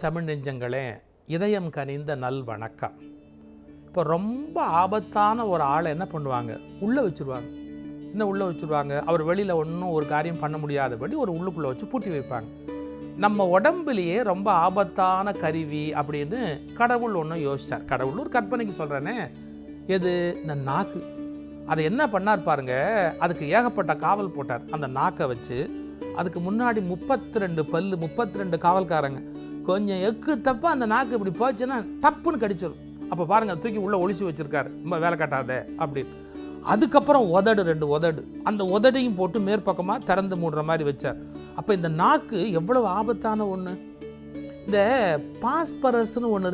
தமிழ் நெஞ்சங்களே, இதயம் கனிந்த நல் வணக்கம். இப்போ ரொம்ப ஆபத்தான ஒரு ஆளை என்ன பண்ணுவாங்க, உள்ளே வச்சுருவாங்க. என்ன உள்ளே வச்சுருவாங்க, அவர் வெளியில் ஒன்றும் ஒரு காரியம் பண்ண முடியாதபடி ஒரு உள்ளுக்குள்ளே வச்சு பூட்டி வைப்பாங்க. நம்ம உடம்புலையே ரொம்ப ஆபத்தான கருவி அப்படின்னு கடவுள் ஒன்று யோசித்தார். கடவுள் ஒரு கற்பனைக்கு சொல்கிறேனே, எது, இந்த நாக்கு. அதை என்ன பண்ணார் பாருங்க, அதுக்கு ஏகப்பட்ட காவல் போட்டார். அந்த நாக்கை வச்சு அதுக்கு முன்னாடி 32 பல்லு, 32 காவல்காரங்க. கொஞ்சம் எக்கு தப்ப அந்த நாக்கு இப்படி போச்சுன்னா டப்புன்னு கடிச்சிடும். அப்போ பாருங்கள், தூக்கி உள்ளே ஒளிச்சு வச்சுருக்காரு, ரொம்ப வேலை காட்டாத அப்படின்னு. அதுக்கப்புறம் உதடு, 2 உதடு, அந்த உதடையும் போட்டு மேற்பக்கமாக திறந்து மூடுற மாதிரி வச்சார். அப்போ இந்த நாக்கு எவ்வளவு ஆபத்தான ஒன்று. இந்த பாஸ்பரஸ்ன்னு ஒன்று இருக்கு.